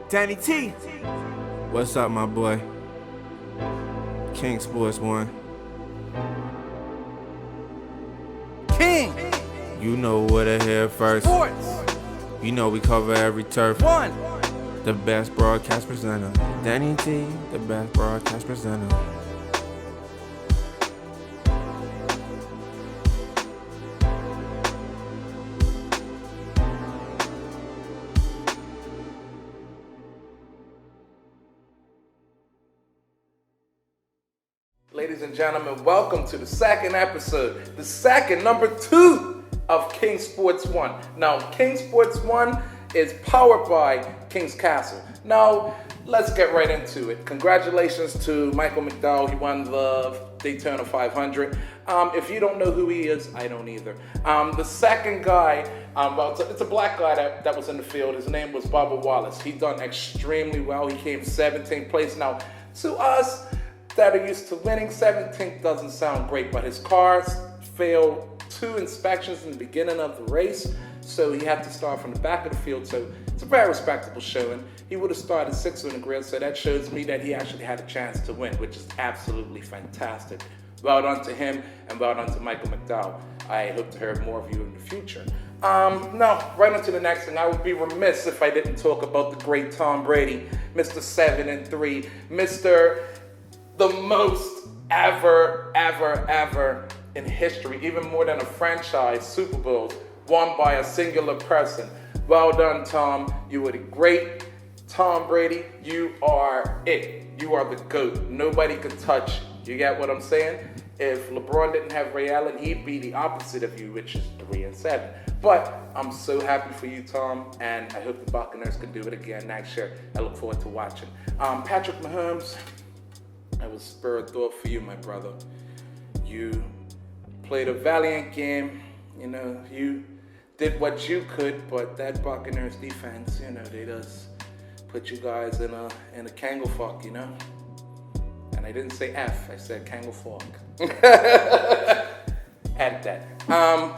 Danny T. What's up, my boy? King Sports 1. King You know what to hear first. Sports You know we cover every turf. 1. The best broadcast presenter. Danny T, the best broadcast presenter. Ladies and gentlemen, welcome to the second episode, the second, number 2 of King Sports 1. Now, King Sports 1 is powered by King's Castle. Now, let's get right into it. Congratulations to Michael McDowell. He won the Daytona 500. If you don't know who he is, I don't either. The second guy, it's a black guy that was in the field. His name was Bubba Wallace. He done extremely well. He came 17th place. Now, to us that are used to winning, 17th doesn't sound great, but his cars failed 2 inspections in the beginning of the race, so he had to start from the back of the field, so it's a very respectable showing. He would have started 6th on the grid, so that shows me that he actually had a chance to win, which is absolutely fantastic. Well done to him, and well done to Michael McDowell. I hope to hear more of you in the future. Now, right on to the next thing. I would be remiss if I didn't talk about the great Tom Brady, Mr. 7-3, Mr. the most ever in history, even more than a franchise, Super Bowls, won by a singular person. Well done, Tom. You were the great Tom Brady. You are it. You are the GOAT. Nobody could touch you. You get what I'm saying? If LeBron didn't have Ray Allen, he'd be the opposite of you, which is 3-7. But I'm so happy for you, Tom, and I hope the Buccaneers can do it again next year. I look forward to watching. Patrick Mahomes, I will spur a thought for you, my brother. You played a valiant game. You know, you did what you could, but that Buccaneers defense, you know, they just put you guys in a kangle fuck, you know? And I didn't say F, I said kangle fuck. Add that.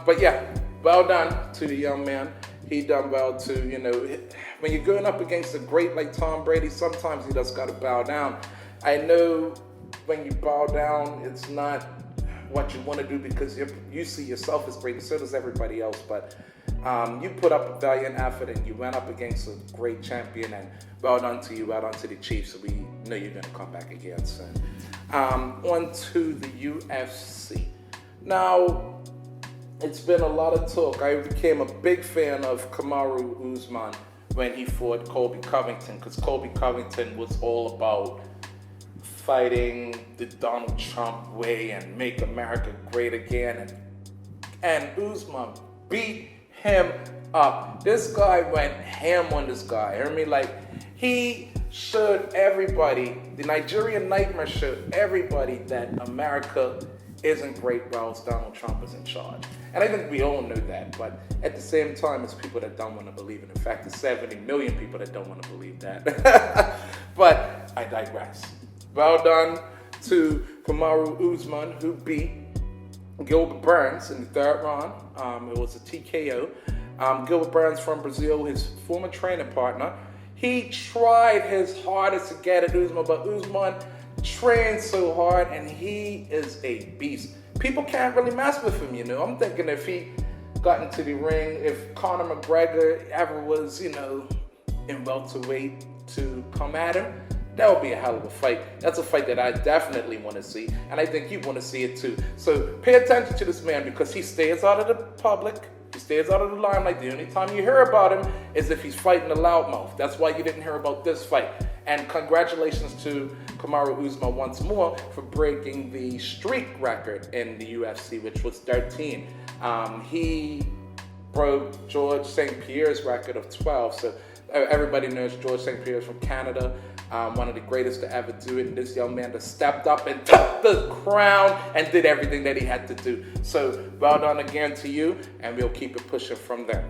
But yeah, well done to the young man. He done well too, you know. When you're going up against a great like Tom Brady, sometimes you just gotta bow down. I know when you bow down, it's not what you want to do because you see yourself as great, so does everybody else. But you put up a valiant effort and you went up against a great champion, and well done to you, well done to the Chiefs. So we know you're going to come back again soon. On to the UFC. Now, it's been a lot of talk. I became a big fan of Kamaru Usman when he fought Colby Covington, because Colby Covington was all about fighting the Donald Trump way and make America great again. And Usman beat him up. This guy went ham on this guy. Hear me? Like, he showed everybody, the Nigerian Nightmare showed everybody that America isn't great while Donald Trump is in charge. And I think we all know that, but at the same time, it's people that don't want to believe it. In fact, there's 70 million people that don't want to believe that. But I digress. Well done to Kamaru Usman, who beat Gilbert Burns in the 3rd round. It was a TKO. Gilbert Burns from Brazil, his former training partner. He tried his hardest to get at Usman, but Usman trained so hard, and he is a beast. People can't really mess with him, you know. I'm thinking if he got into the ring, if Conor McGregor ever was, you know, in welterweight to come at him, that would be a hell of a fight. That's a fight that I definitely want to see, and I think you want to see it too. So pay attention to this man because he stays out of the public. He stays out of the limelight. The only time you hear about him is if he's fighting a loudmouth. That's why you didn't hear about this fight. And congratulations to Kamaru Usman once more for breaking the streak record in the UFC, which was 13. He broke George St. Pierre's record of 12. So everybody knows George St. Pierre from Canada. One of the greatest to ever do it. And this young man just stepped up and took the crown and did everything that he had to do. So well done again to you, and we'll keep it pushing from there.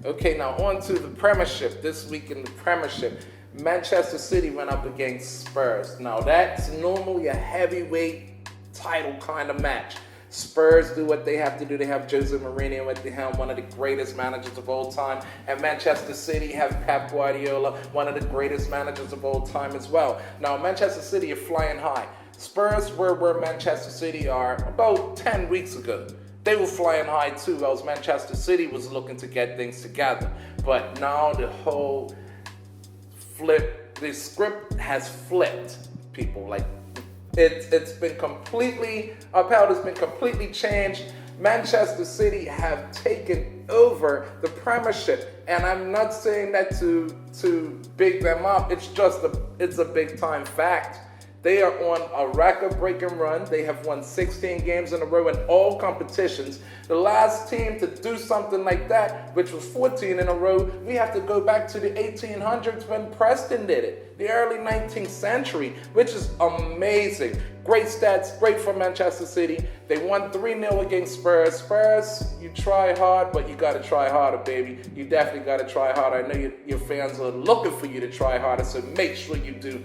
Okay, now on to the Premiership. This week in the Premiership, Manchester City went up against Spurs. Now that's normally a heavyweight title kind of match. Spurs do what they have to do. They have Jose Mourinho at the helm, one of the greatest managers of all time. And Manchester City have Pep Guardiola, one of the greatest managers of all time as well. Now, Manchester City are flying high. Spurs were where Manchester City are about 10 weeks ago. They were flying high too, as Manchester City was looking to get things together. But now the whole the script has flipped, people. Like, it's been completely upheld, it's been completely changed. Manchester City have taken over the Premiership, and I'm not saying that to big them up. It's just it's a big time fact. They are on a record-breaking run. They have won 16 games in a row in all competitions. The last team to do something like that, which was 14 in a row, we have to go back to the 1800s when Preston did it, the early 19th century, which is amazing. Great stats, great for Manchester City. They won 3-0 against Spurs. Spurs, you try hard, but you got to try harder, baby. You definitely got to try harder. I know your fans are looking for you to try harder, so make sure you do.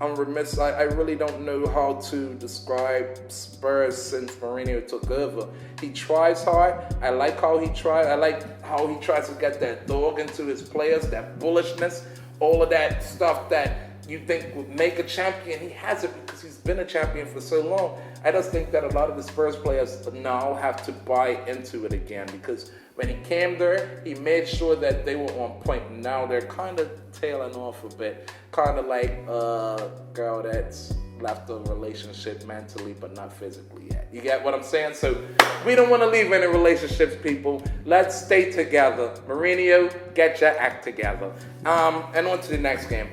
I'm remiss. I really don't know how to describe Spurs since Mourinho took over. He tries hard. I like how he tries. I like how he tries to get that dog into his players, that bullishness, all of that stuff that you think would make a champion. He has it because he's been a champion for so long. I just think that a lot of the Spurs players now have to buy into it again, because when he came there, he made sure that they were on point. And now they're kind of tailing off a bit. Kind of like a girl that's left a relationship mentally but not physically yet. You get what I'm saying? So we don't want to leave any relationships, people. Let's stay together. Mourinho, get your act together. And on to the next game.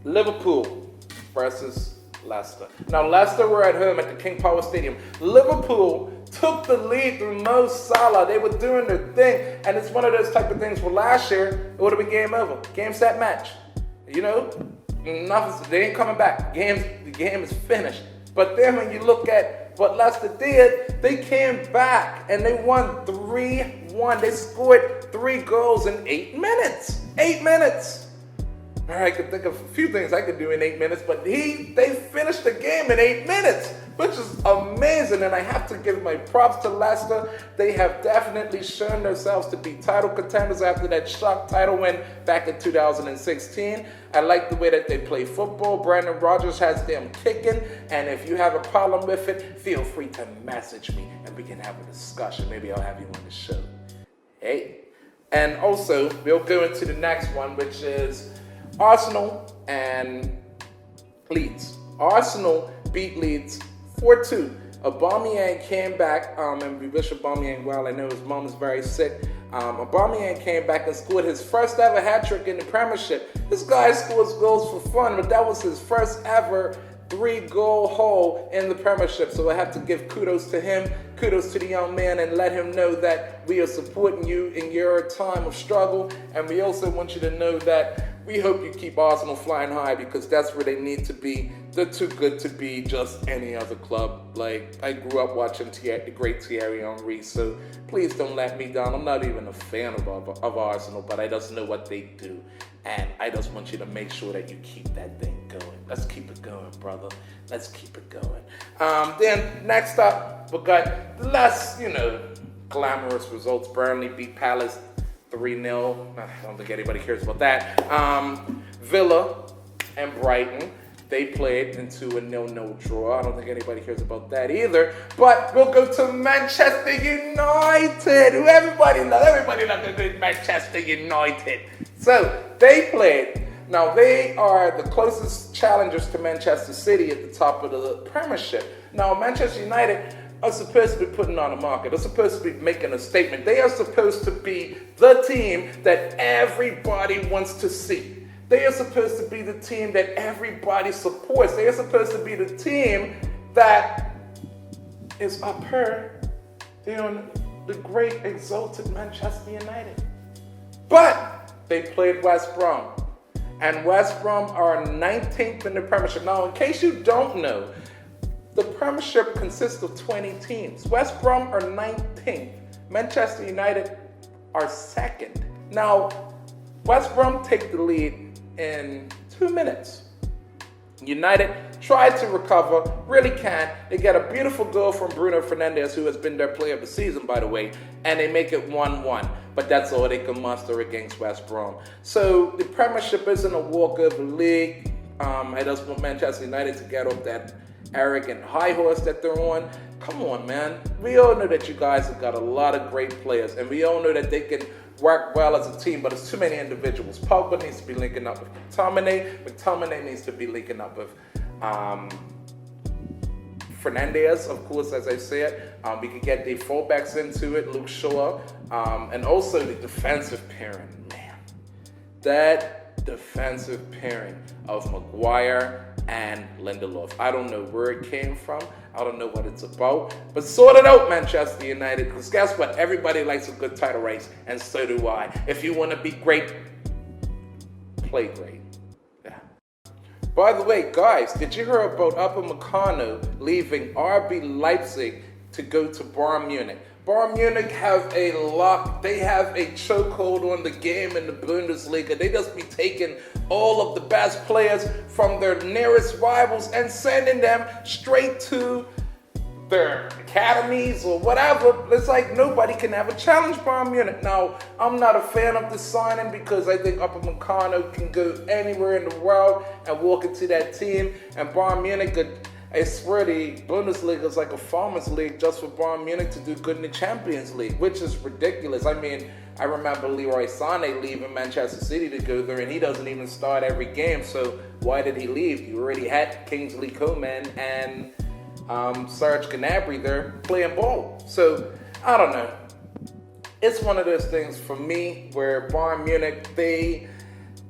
Liverpool versus Leicester. Now, Leicester were at home at the King Power Stadium. Liverpool took the lead through Mo Salah. They were doing their thing, and it's one of those type of things where last year it would have been game over, game, set, match. You know, nothing. They ain't coming back. The game is finished. But then when you look at what Leicester did, they came back and they won 3-1. They scored 3 goals in 8 minutes. 8 minutes. I could think of a few things I could do in 8 minutes, but they finished the game in 8 minutes, which is amazing. And I have to give my props to Leicester. They have definitely shown themselves to be title contenders after that shock title win back in 2016. I like the way that they play football. Brendan Rodgers has them kicking, and if you have a problem with it, feel free to message me and we can have a discussion. Maybe I'll have you on the show. Hey. And also, we'll go into the next one, which is Arsenal and Leeds. Arsenal beat Leeds 4-2. Aubameyang came back, and we wish Aubameyang well. I know his mom is very sick. Aubameyang came back and scored his first ever hat-trick in the Premiership. This guy scores goals for fun, but that was his first ever 3-goal haul in the Premiership. So I have to give kudos to him, kudos to the young man, and let him know that we are supporting you in your time of struggle. And we also want you to know that we hope you keep Arsenal flying high, because that's where they need to be. They're too good to be just any other club. Like, I grew up watching the great Thierry Henry, so please don't let me down. I'm not even a fan of Arsenal, but I just know what they do. And I just want you to make sure that you keep that thing going. Let's keep it going, brother. Let's keep it going. Then next up, we got less, glamorous results. Burnley beat Palace 3-0. I don't think anybody cares about that. Villa and Brighton, they played into a 0-0 draw. I don't think anybody cares about that either. But we'll go to Manchester United, who everybody loves. Everybody loves the good Manchester United. So they played. Now, they are the closest challengers to Manchester City at the top of the Premiership. Now, Manchester United are supposed to be putting on a market. They're supposed to be making a statement. They are supposed to be the team that everybody wants to see. They are supposed to be the team that everybody supports. They are supposed to be the team that is up here on the great exalted Manchester United. But they played West Brom. And West Brom are 19th in the Premiership. Now, in case you don't know, the Premiership consists of 20 teams. West Brom are 19th. Manchester United are 2nd. Now, West Brom take the lead in 2 minutes. United tried to recover, really can't. They get a beautiful goal from Bruno Fernandes, who has been their player of the season, by the way, and they make it 1-1. But that's all they can muster against West Brom. So the Premiership isn't a walkover league. I just want Manchester United to get off that arrogant high horse that they're on. Come on, man. We all know that you guys have got a lot of great players, and we all know that they can work well as a team, but there's too many individuals. Pogba needs to be linking up with McTominay. McTominay needs to be linking up with Fernandes, of course, as I said. We could get the fullbacks into it, Luke Shaw, and also the defensive pairing. Man, that defensive pairing of Maguire and Lindelof. I don't know where it came from. I don't know what it's about. But sort it out, Manchester United. Because guess what? Everybody likes a good title race, and so do I. If you want to be great, play great. Yeah. By the way, guys, did you hear about Upamecano leaving RB Leipzig to go to Bayern Munich? Bayern Munich have a lock. They have a chokehold on the game in the Bundesliga. They just be taking all of the best players from their nearest rivals and sending them straight to their academies or whatever. It's like nobody can ever challenge Bayern Munich. Now, I'm not a fan of this signing because I think Upamecano can go anywhere in the world and walk into that team, and Bayern Munich could. I swear the Bundesliga is like a farmers league just for Bayern Munich to do good in the Champions League, which is ridiculous. I mean, I remember Leroy Sané leaving Manchester City to go there, and he doesn't even start every game. So why did he leave? You already had Kingsley Coman and Serge Gnabry there playing ball. So I don't know. It's one of those things for me where Bayern Munich,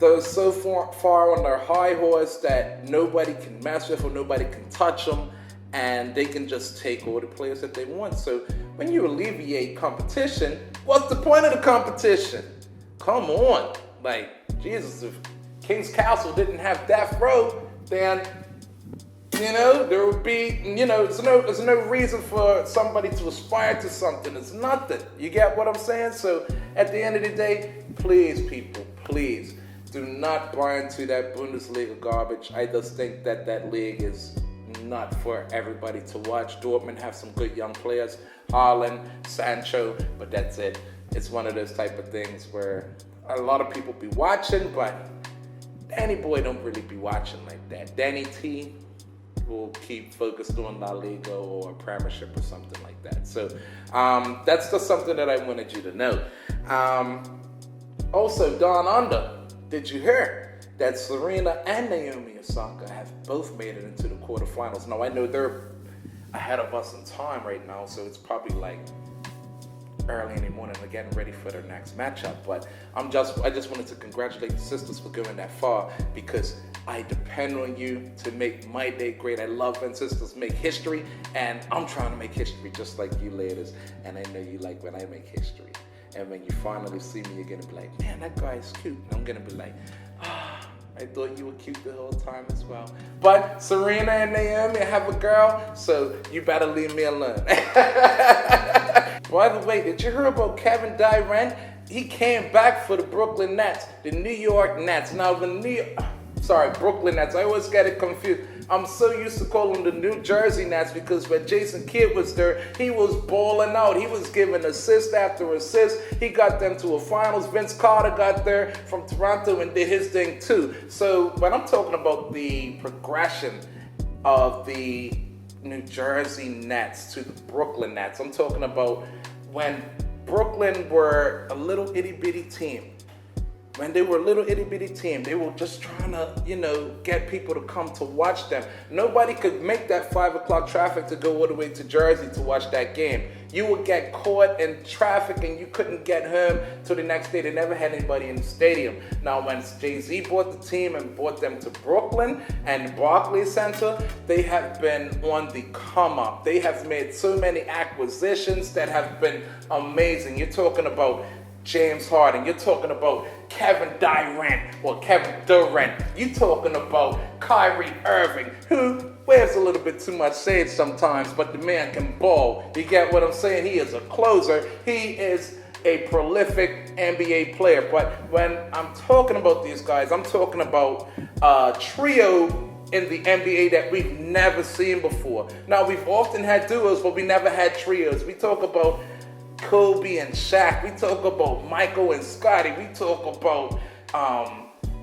they're so far on their high horse that nobody can mess with or nobody can touch them, and they can just take all the players that they want. So when you alleviate competition, what's the point of the competition? Come on. Like, Jesus, if King's Castle didn't have Death Row, then, there would be, there's no reason for somebody to aspire to something. It's nothing. You get what I'm saying? So at the end of the day, please, people, please, do not buy into that Bundesliga garbage. I just think that league is not for everybody to watch. Dortmund have some good young players, Haaland, Sancho, but that's it. It's one of those type of things where a lot of people be watching, but Danny Boy don't really be watching like that. Danny T will keep focused on La Liga or a Premiership or something like that. So that's just something that I wanted you to know. Also, Down Under. Did you hear that Serena and Naomi Osaka have both made it into the quarterfinals? Now, I know they're ahead of us in time right now, so it's probably like early in the morning. They're getting ready for their next matchup. But I just wanted to congratulate the sisters for going that far, because I depend on you to make my day great. I love when sisters make history, and I'm trying to make history just like you ladies. And I know you like when I make history. And when you finally see me, you're going to be like, man, that guy's cute. And I'm going to be like, I thought you were cute the whole time as well. But Serena and Naomi have a girl, so you better leave me alone. By the way, did you hear about Kevin Durant? He came back for the Brooklyn Nets, the New York Nets. Now, Brooklyn Nets. I always get it confused. I'm so used to calling them the New Jersey Nets because when Jason Kidd was there, he was balling out. He was giving assist after assist. He got them to a finals. Vince Carter got there from Toronto and did his thing too. So when I'm talking about the progression of the New Jersey Nets to the Brooklyn Nets, I'm talking about when Brooklyn were a little itty bitty team. When they were a little itty bitty team, they were just trying to, get people to come to watch them. Nobody could make that 5 o'clock traffic to go all the way to Jersey to watch that game. You would get caught in traffic and you couldn't get home till the next day. They never had anybody in the stadium. Now, when Jay-Z bought the team and brought them to Brooklyn and Barclays Center, they have been on the come up. They have made so many acquisitions that have been amazing. You're talking about James Harden, you're talking about Kevin Durant, you're talking about Kyrie Irving, who wears a little bit too much shade sometimes, but the man can ball. You get what I'm saying? He is a closer. He is a prolific NBA player. But when I'm talking about these guys, I'm talking about a trio in the NBA that we've never seen before. Now, we've often had duos, but we never had trios. We talk about Kobe and Shaq. We talk about Michael and Scotty. We talk about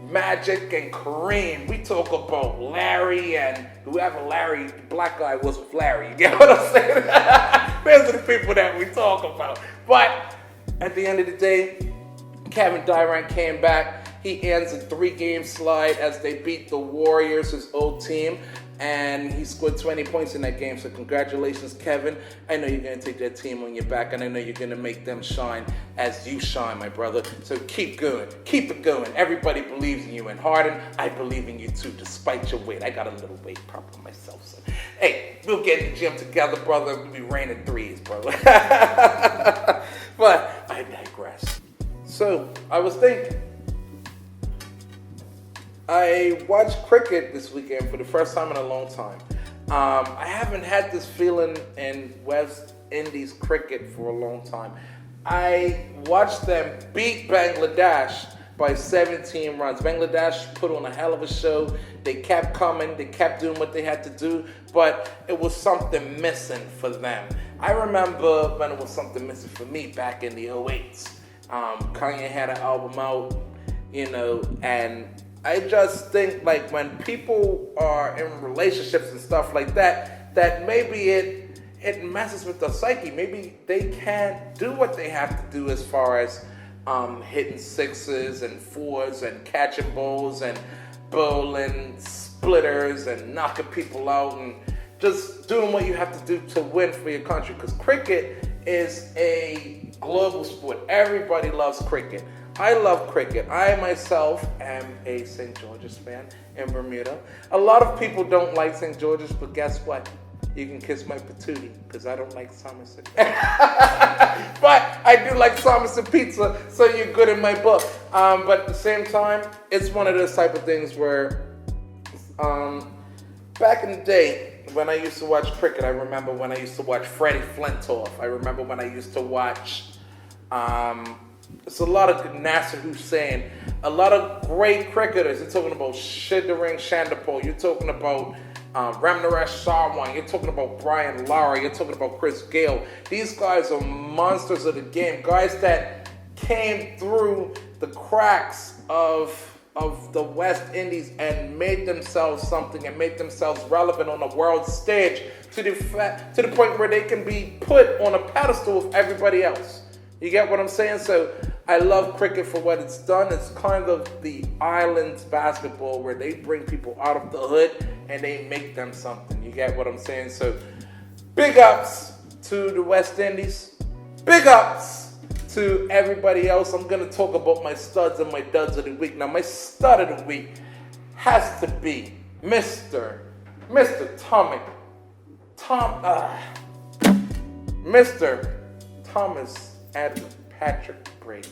Magic and Kareem. We talk about Larry and whoever Larry, the black guy was with Larry. You get what I'm saying? Those are the people that we talk about. But at the end of the day, Kevin Durant came back. He ends a 3-game slide as they beat the Warriors, his old team, and he scored 20 points in that game. So congratulations, Kevin. I know you're going to take that team on your back, and I know you're going to make them shine as you shine, my brother. So keep going. Keep it going. Everybody believes in you. And Harden, I believe in you too, despite your weight. I got a little weight problem myself. So, hey, we'll get in the gym together, brother. We'll be raining threes, brother. But I digress. So I was thinking, I watched cricket this weekend for the first time in a long time. I haven't had this feeling in West Indies cricket for a long time. I watched them beat Bangladesh by 17 runs. Bangladesh put on a hell of a show. They kept coming. They kept doing what they had to do. But it was something missing for them. I remember when it was something missing for me back in the 08s. Kanye had an album out, and I just think like when people are in relationships and stuff like that, that maybe it messes with their psyche. Maybe they can't do what they have to do as far as hitting sixes and fours and catching balls and bowling splitters and knocking people out and just doing what you have to do to win for your country. Because cricket is a global sport. Everybody loves cricket. I love cricket. I myself am a St. George's fan in Bermuda. A lot of people don't like St. George's, but guess what? You can kiss my patootie, because I don't like Somerset. But I do like Somerset pizza, so you're good in my book. But at the same time, it's one of those type of things where back in the day, when I used to watch cricket, I remember when I used to watch Freddie Flintoff. I remember when I used to watch... it's a lot of Nasser Hussain, a lot of great cricketers. You're talking about Shivering Shandapur. You're talking about Ramnaresh Sarwan. You're talking about Brian Lara. You're talking about Chris Gale. These guys are monsters of the game. Guys that came through the cracks of the West Indies and made themselves something and made themselves relevant on the world stage to the point where they can be put on a pedestal with everybody else. You get what I'm saying? So I love cricket for what it's done. It's kind of the islands basketball where they bring people out of the hood and they make them something. You get what I'm saying? So big ups to the West Indies. Big ups to everybody else. I'm going to talk about my studs and my duds of the week. Now, my stud of the week has to be Mr. Thomas Edward Patrick Brady.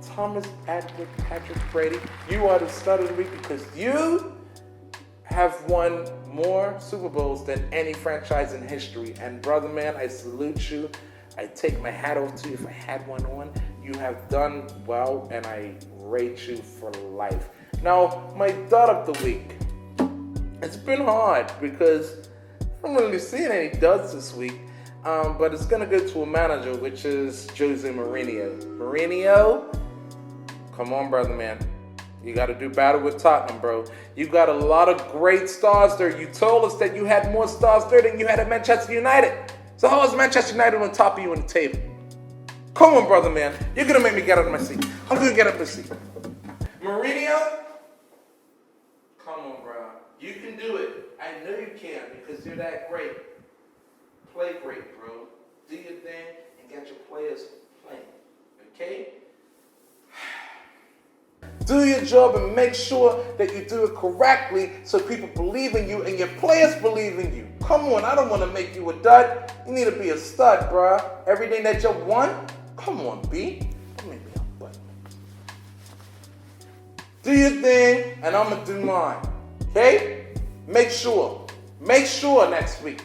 Thomas Edward Patrick Brady, you are the stud of the week because you have won more Super Bowls than any franchise in history. And brother man, I salute you. I take my hat off to you if I had one on. You have done well and I rate you for life. Now, my dud of the week. It's been hard because I haven't really seen any duds this week. But it's going to go to a manager, which is Jose Mourinho. Mourinho, come on, brother, man. You got to do battle with Tottenham, bro. You got a lot of great stars there. You told us that you had more stars there than you had at Manchester United. So how is Manchester United on top of you on the table? Come on, brother, man. You're going to make me get out of my seat. I'm going to get out of my seat. Mourinho, come on, bro. You can do it. I know you can because you're that great. Play great, bro. Do your thing and get your players playing. Okay? Do your job and make sure that you do it correctly so people believe in you and your players believe in you. Come on, I don't want to make you a dud. You need to be a stud, bro. Everything that you won, come on, B. Don't make me a butt. Do your thing and I'm going to do mine. Okay? Make sure next week.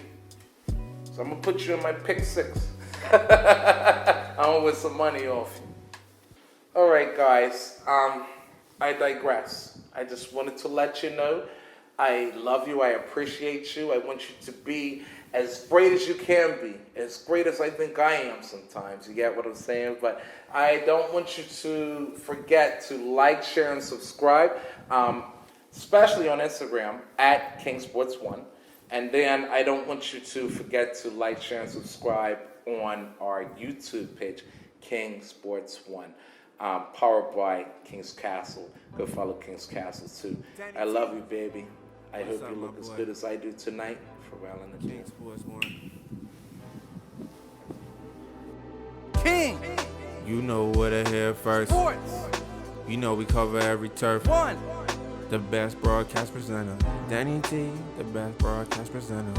So I'm going to put you in my pick 6. I'm going to win some money off you. All right, guys. I digress. I just wanted to let you know I love you. I appreciate you. I want you to be as great as you can be, as great as I think I am sometimes. You get what I'm saying? But I don't want you to forget to like, share, and subscribe, especially on Instagram at KingSports1. And then I don't want you to forget to like, share, and subscribe on our YouTube page, King Sports One, powered by King's Castle. Go follow King's Castle too. I love you, baby. I hope up, you my look as boy? good as I do tonight. Pharrell in the King gym. Sports One. King You know what I hear first. Sports You know we cover every turf. 1. The best broadcast presenter. Danny T, the best broadcast presenter.